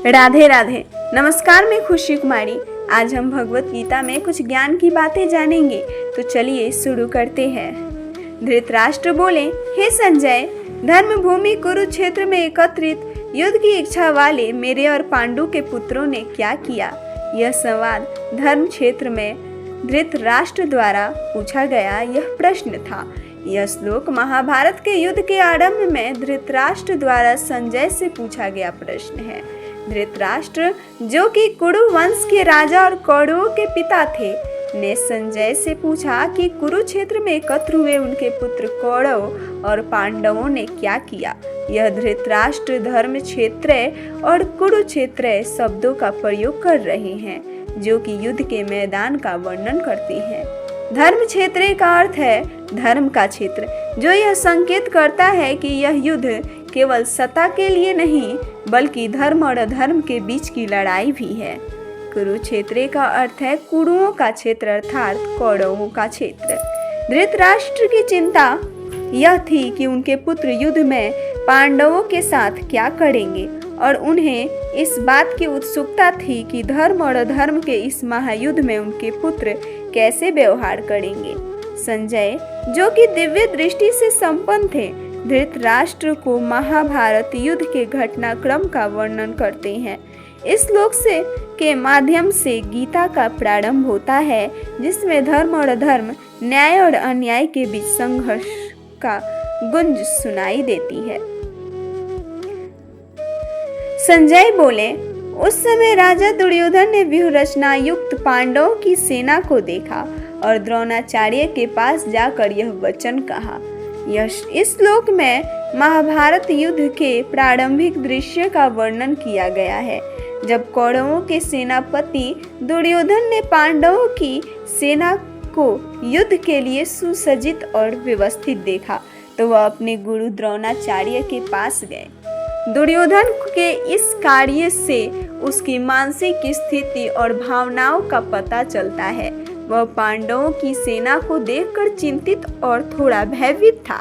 राधे राधे। नमस्कार, मैं खुशी कुमारी। आज हम भगवत गीता में कुछ ज्ञान की बातें जानेंगे, तो चलिए शुरू करते हैं। धृतराष्ट्र बोले, हे संजय, धर्म भूमि कुरुक्षेत्र में एकत्रित युद्ध की इच्छा वाले मेरे और पांडु के पुत्रों ने क्या किया? यह सवाल धर्म क्षेत्र में धृतराष्ट्र द्वारा पूछा गया यह प्रश्न था। यह श्लोक महाभारत के युद्ध के आरंभ में धृतराष्ट्र द्वारा संजय से पूछा गया प्रश्न है। धृतराष्ट्र, जो कि कुरु वंश के राजा और कौरवों के पिता थे, ने संजय से पूछा कि कुरुक्षेत्र में एकत्र हुए उनके पुत्र कौरव और पांडवों ने क्या किया। यह धृतराष्ट्र धर्म क्षेत्र और कुरुक्षेत्र शब्दों का प्रयोग कर रहे हैं, जो कि युद्ध के मैदान का वर्णन करते हैं। धर्म क्षेत्र का अर्थ है धर्म का क्षेत्र, जो यह संकेत करता है कि यह युद्ध केवल सत्ता के लिए नहीं, बल्कि धर्म और अधर्म के बीच की लड़ाई भी है। कुरुक्षेत्र का अर्थ है कुरुओं का क्षेत्र, अर्थात कौरवों का क्षेत्र। धृतराष्ट्र की चिंता यह थी कि उनके पुत्र युद्ध में पांडवों के साथ क्या करेंगे, और उन्हें इस बात की उत्सुकता थी कि धर्म और अधर्म के इस महायुद्ध में उनके पुत्र कैसे व्यवहार करेंगे। संजय, जो कि दिव्य दृष्टि से संपन्न थे, धृतराष्ट्र को महाभारत युद्ध के घटनाक्रम का वर्णन करते हैं। इस श्लोक से के माध्यम से गीता का प्रारंभ होता है, जिसमें धर्म और अधर्म, न्याय और अन्याय के बीच संघर्ष का गुंज सुनाई देती है। संजय बोले, उस समय राजा दुर्योधन ने व्यूह रचना युक्त पांडवों की सेना को देखा और द्रोणाचार्य के पास जाकर यह वचन कहा। इस श्लोक में महाभारत युद्ध के प्रारंभिक दृश्य का वर्णन किया गया है। जब कौरवों के सेनापति दुर्योधन ने पांडवों की सेना को युद्ध के लिए सुसज्जित और व्यवस्थित देखा, तो वह अपने गुरु द्रोणाचार्य के पास गए। दुर्योधन के इस कार्य से उसकी मानसिक स्थिति और भावनाओं का पता चलता है। वह पांडवों की सेना को देखकर चिंतित और थोड़ा भयभीत था,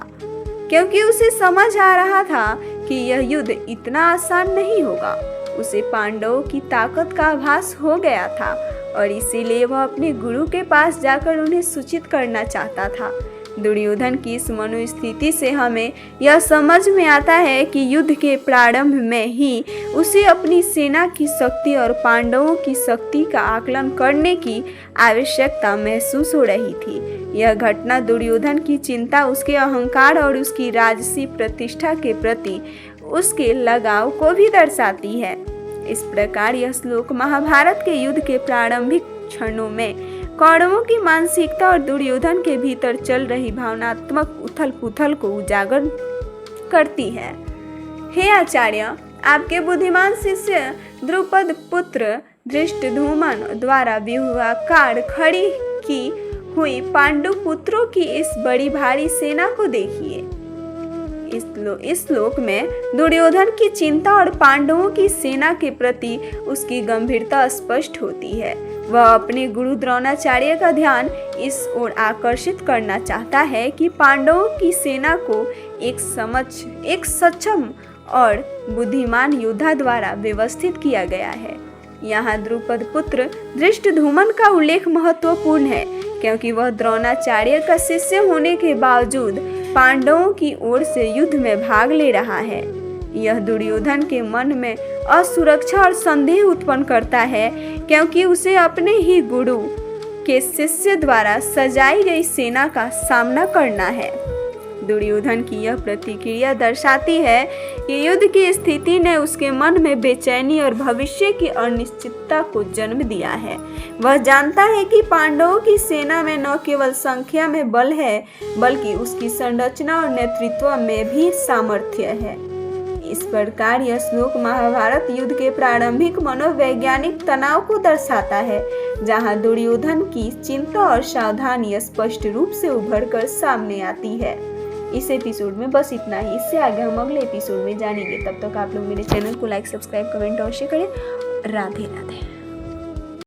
क्योंकि उसे समझ आ रहा था कि यह युद्ध इतना आसान नहीं होगा। उसे पांडवों की ताकत का आभास हो गया था, और इसीलिए वह अपने गुरु के पास जाकर उन्हें सूचित करना चाहता था। दुर्योधन की इस मनोस्थिति से हमें यह समझ में आता है कि युद्ध के प्रारंभ में ही उसे अपनी सेना की शक्ति और पांडवों की शक्ति का आकलन करने की आवश्यकता महसूस हो रही थी। यह घटना दुर्योधन की चिंता, उसके अहंकार और उसकी राजसी प्रतिष्ठा के प्रति उसके लगाव को भी दर्शाती है। इस प्रकार यह श्लोक महाभारत के युद्ध के प्रारंभिक क्षणों में कौरवों की मानसिकता और दुर्योधन के भीतर चल रही भावनात्मक उथल पुथल को उजागर करती है। हे आचार्य, आपके बुद्धिमान शिष्य द्रुपद पुत्र धृष्टद्युम्न द्वारा व्यूहाकार खड़ी की हुई पांडु पुत्रों की इस बड़ी भारी सेना को देखिए। इस श्लोक में दुर्योधन की चिंता और पांडवों की सेना के प्रति उसकी गंभीरता स्पष्ट होती है। वह अपने गुरु द्रोणाचार्य का ध्यान इस ओर आकर्षित करना चाहता है कि पांडवों की सेना को एक सक्षम और बुद्धिमान योद्धा द्वारा व्यवस्थित किया गया है। यहाँ द्रुपद पुत्र धृष्टद्युम्न का उल्लेख महत्वपूर्ण है, क्योंकि वह द्रोणाचार्य का शिष्य होने के बावजूद पांडवों की ओर से युद्ध में भाग ले रहा है। यह दुर्योधन के मन में असुरक्षा और संदेह उत्पन्न करता है, क्योंकि उसे अपने ही गुरु के शिष्य द्वारा सजाई गई सेना का सामना करना है। दुर्योधन की यह प्रतिक्रिया दर्शाती है कि युद्ध की स्थिति ने उसके मन में बेचैनी और भविष्य की अनिश्चितता को जन्म दिया है। वह जानता है कि पांडवों की सेना में न केवल संख्या में बल है, बल्कि उसकी संरचना और नेतृत्व में भी सामर्थ्य है। इस प्रकार यह श्लोक महाभारत युद्ध के प्रारंभिक मनोवैज्ञानिक तनाव को दर्शाता है, जहां दुर्योधन की चिंता और सावधानी स्पष्ट रूप से उभर कर सामने आती है। इस एपिसोड में बस इतना ही। इससे आगे हम अगले एपिसोड में जानेंगे। तब तक आप लोग मेरे चैनल को लाइक, सब्सक्राइब, कमेंट अवश्य करें। राधे राधे।